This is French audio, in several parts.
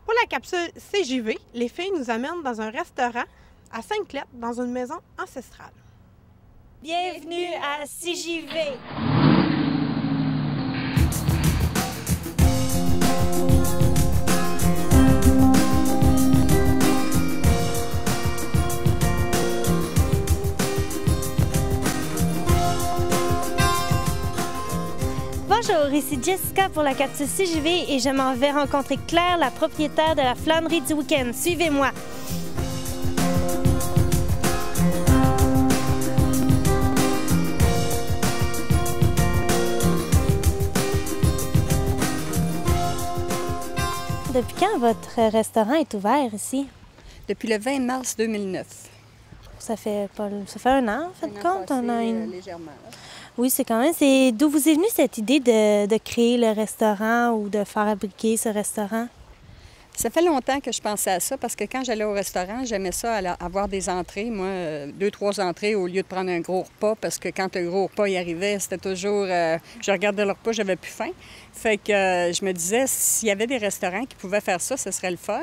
Pour la capsule CJV, les filles nous amènent dans un restaurant à Sainte-Clette, dans une maison ancestrale. Bienvenue à CJV! Bonjour, ici Jessica pour la capsule CJV et je m'en vais rencontrer Claire, la propriétaire de la flânerie du week-end. Suivez-moi! Depuis quand votre restaurant est ouvert ici? Depuis le 20 mars 2009. Ça fait un an, en fin de compte? Légèrement. Oui, c'est quand même. C'est d'où vous est venue cette idée de créer le restaurant ou de fabriquer ce restaurant? Ça fait longtemps que je pensais à ça parce que quand j'allais au restaurant, j'aimais ça avoir des entrées. Moi, 2-3 entrées au lieu de prendre un gros repas parce que quand le gros repas y arrivait, c'était toujours... je regardais le repas, j'avais plus faim. Fait que je me disais, s'il y avait des restaurants qui pouvaient faire ça, ce serait le fun.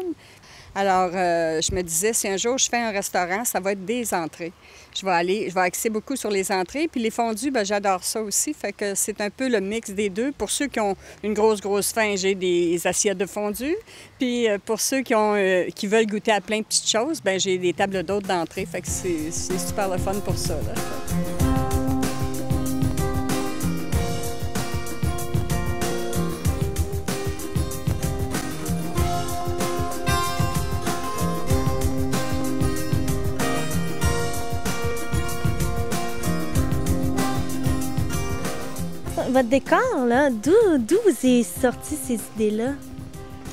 Alors, je me disais, si un jour je fais un restaurant, ça va être des entrées. Je vais axer beaucoup sur les entrées. Puis les fondus, bien, j'adore ça aussi. Fait que c'est un peu le mix des deux. Pour ceux qui ont une grosse faim, j'ai des assiettes de fondue. Puis pour ceux qui veulent goûter à plein de petites choses, bien, j'ai des tables d'hôtes d'entrée. Fait que c'est super le fun pour ça, là. Votre décor, là, d'où vous est sorti ces idées-là?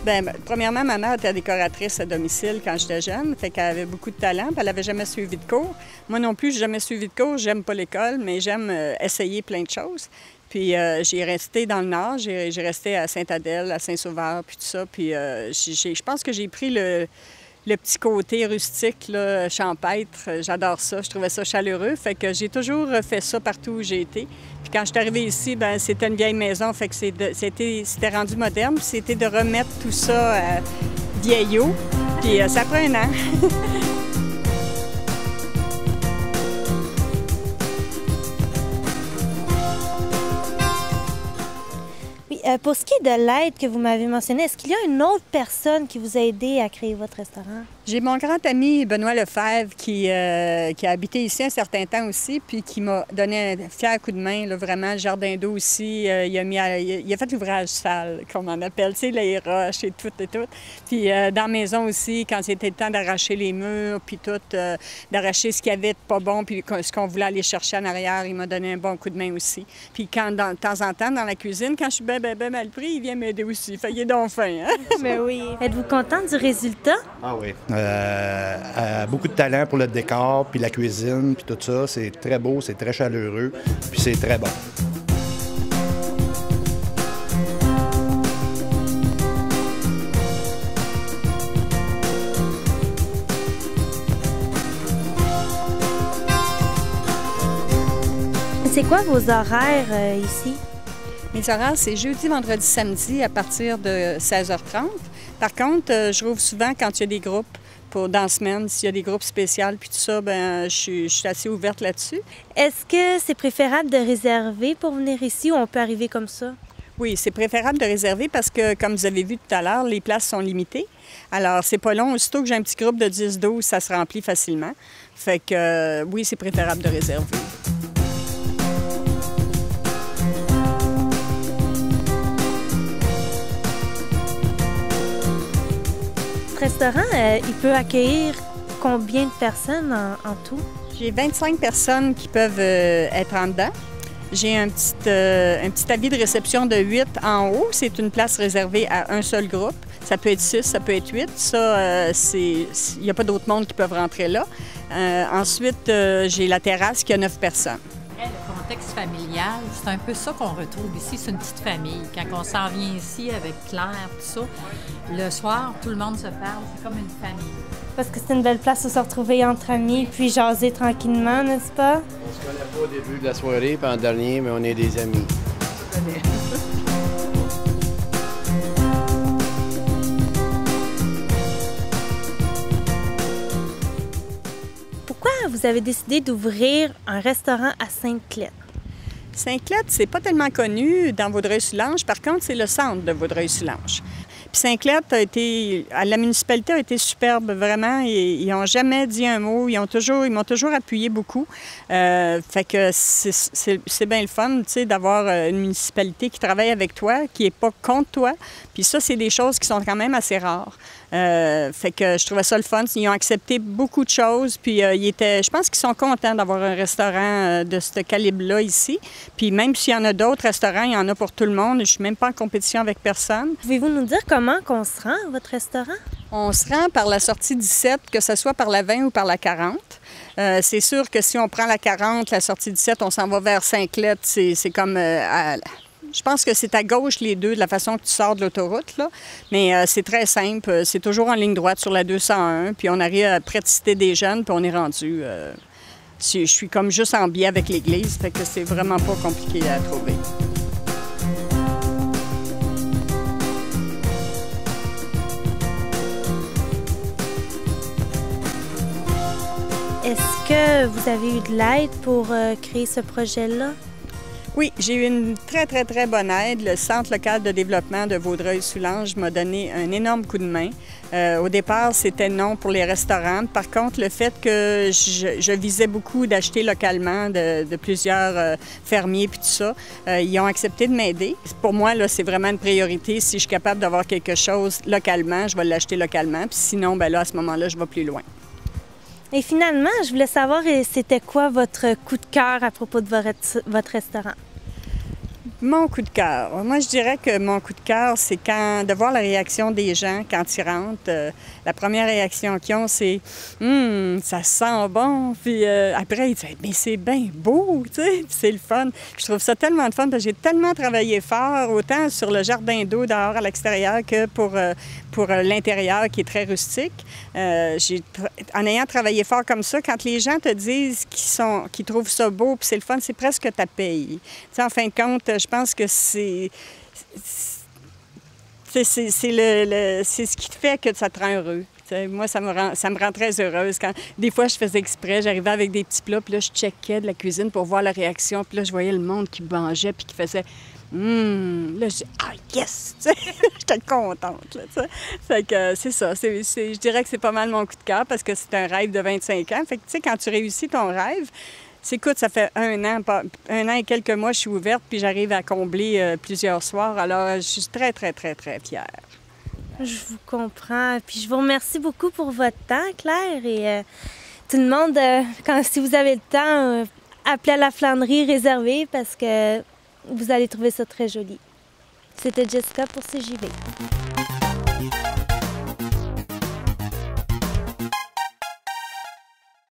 Bien, premièrement, ma mère était décoratrice à domicile quand j'étais jeune, fait qu'elle avait beaucoup de talent, puis elle n'avait jamais suivi de cours. Moi non plus, j'ai jamais suivi de cours, j'aime pas l'école, mais j'aime essayer plein de choses. Puis j'ai resté dans le Nord, j'ai resté à Sainte-Adèle, à Saint-Sauveur, puis tout ça, puis je pense que j'ai pris le petit côté rustique, là, champêtre. J'adore ça, je trouvais ça chaleureux, fait que j'ai toujours fait ça partout où j'ai été. Puis quand je suis arrivée ici, bien, c'était une vieille maison, fait que c'était rendu moderne, puis c'était de remettre tout ça vieillot, puis ça prend un an. Oui, pour ce qui est de l'aide que vous m'avez mentionné, est-ce qu'il y a une autre personne qui vous a aidé à créer votre restaurant? J'ai mon grand ami Benoît Lefebvre qui a habité ici un certain temps aussi, puis qui m'a donné un fier coup de main, là, vraiment, le jardin d'eau aussi. Il a fait l'ouvrage sale, comme on appelle, tu sais, les roches et tout. Puis dans la maison aussi, quand c'était le temps d'arracher les murs, puis tout, d'arracher ce qu'il y avait de pas bon, puis ce qu'on voulait aller chercher en arrière, il m'a donné un bon coup de main aussi. Puis quand, de temps en temps, dans la cuisine, quand je suis ben mal pris, il vient m'aider aussi. Fait qu'il est donc fin, hein? Mais oui. Êtes-vous content du résultat? Ah oui. Beaucoup de talent pour le décor, puis la cuisine, puis tout ça. C'est très beau, c'est très chaleureux, puis c'est très bon. C'est quoi vos horaires ici? Mes horaires, c'est jeudi, vendredi, samedi à partir de 16h30. Par contre, je rouvre souvent quand il y a des groupes dans la semaine. S'il y a des groupes spéciaux puis tout ça, bien, je suis assez ouverte là-dessus. Est-ce que c'est préférable de réserver pour venir ici ou on peut arriver comme ça? Oui, c'est préférable de réserver parce que, comme vous avez vu tout à l'heure, les places sont limitées. Alors, c'est pas long. Aussitôt que j'ai un petit groupe de 10-12, ça se remplit facilement. Fait que, oui, c'est préférable de réserver. Restaurant, il peut accueillir combien de personnes en tout? J'ai 25 personnes qui peuvent être en dedans. J'ai un petit avis de réception de 8 en haut. C'est une place réservée à un seul groupe. Ça peut être 6, ça peut être 8. Ça, il n'y a pas d'autres monde qui peuvent rentrer là. Ensuite, j'ai la terrasse qui a 9 personnes. Le contexte familial, c'est un peu ça qu'on retrouve ici, c'est une petite famille. Quand on s'en vient ici avec Claire, tout ça, le soir, tout le monde se parle, c'est comme une famille. Parce que c'est une belle place où se retrouver entre amis puis jaser tranquillement, n'est-ce pas? On se connaît pas au début de la soirée, puis en dernier, mais on est des amis. vous avez décidé d'ouvrir un restaurant à Sainte-Clette? Sainte-Clette, c'est pas tellement connu dans Vaudreuil-Soulanges. Par contre, c'est le centre de Vaudreuil-Soulanges. Puis Sainte-Clette la municipalité a été superbe, vraiment. Ils n'ont jamais dit un mot. Ils m'ont toujours appuyé beaucoup. Fait que c'est bien le fun, tu sais, d'avoir une municipalité qui travaille avec toi, qui n'est pas contre toi. Puis ça, c'est des choses qui sont quand même assez rares. Fait que je trouvais ça le fun. Ils ont accepté beaucoup de choses. Puis je pense qu'ils sont contents d'avoir un restaurant de ce calibre-là ici. Puis même s'il y en a d'autres restaurants, il y en a pour tout le monde. Je suis même pas en compétition avec personne. Pouvez-vous nous dire comment on se rend à votre restaurant? On se rend par la sortie 17, que ce soit par la 20 ou par la 40. C'est sûr que si on prend la 40, la sortie 17, on s'en va vers Sainte-Clette. C'est comme... je pense que c'est à gauche les deux, de la façon que tu sors de l'autoroute, là. Mais c'est très simple. C'est toujours en ligne droite sur la 201. Puis on arrive près de Cité des Jeunes, puis on est rendu... je suis comme juste en biais avec l'église, fait que c'est vraiment pas compliqué à trouver. Est-ce que vous avez eu de l'aide pour créer ce projet-là? Oui, j'ai eu une très, très, très bonne aide. Le Centre local de développement de Vaudreuil-Soulanges m'a donné un énorme coup de main. Au départ, c'était non pour les restaurants. Par contre, le fait que je visais beaucoup d'acheter localement de plusieurs fermiers puis tout ça, ils ont accepté de m'aider. Pour moi, là, c'est vraiment une priorité. Si je suis capable d'avoir quelque chose localement, je vais l'acheter localement. Puis sinon, bien là, à ce moment-là, je vais plus loin. Et finalement, je voulais savoir, c'était quoi votre coup de cœur à propos de votre restaurant? Mon coup de cœur. Moi, je dirais que mon coup de cœur, c'est de voir la réaction des gens quand ils rentrent. La première réaction qu'ils ont, c'est « ça sent bon ». Puis après, ils disent « mais c'est bien beau », tu sais, c'est le fun. Je trouve ça tellement de fun parce que j'ai tellement travaillé fort, autant sur le jardin d'eau dehors à l'extérieur que pour l'intérieur qui est très rustique. En ayant travaillé fort comme ça, quand les gens te disent qu'ils trouvent ça beau puis c'est le fun, c'est presque ta paye. Tu sais, en fin de compte, je pense que c'est ce qui te fait que ça te rend heureux. T'sais, moi, ça me rend très heureuse. Des fois, je faisais exprès, j'arrivais avec des petits plats, puis là, je checkais de la cuisine pour voir la réaction, puis là, je voyais le monde qui mangeait, puis qui faisait « Là, je dis « Ah, yes! » J'étais contente, là, t'sais. Fait que c'est ça. Je dirais que c'est pas mal mon coup de cœur, parce que c'est un rêve de 25 ans. Fait que, tu sais, quand tu réussis ton rêve, écoute, ça fait un an et quelques mois que je suis ouverte, puis j'arrive à combler plusieurs soirs. Alors, je suis très, très, très, très fière. Je vous comprends. Puis je vous remercie beaucoup pour votre temps, Claire. Et tout le monde, si vous avez le temps, appelez à la flânerie réservée parce que vous allez trouver ça très joli. C'était Jessica pour CJV.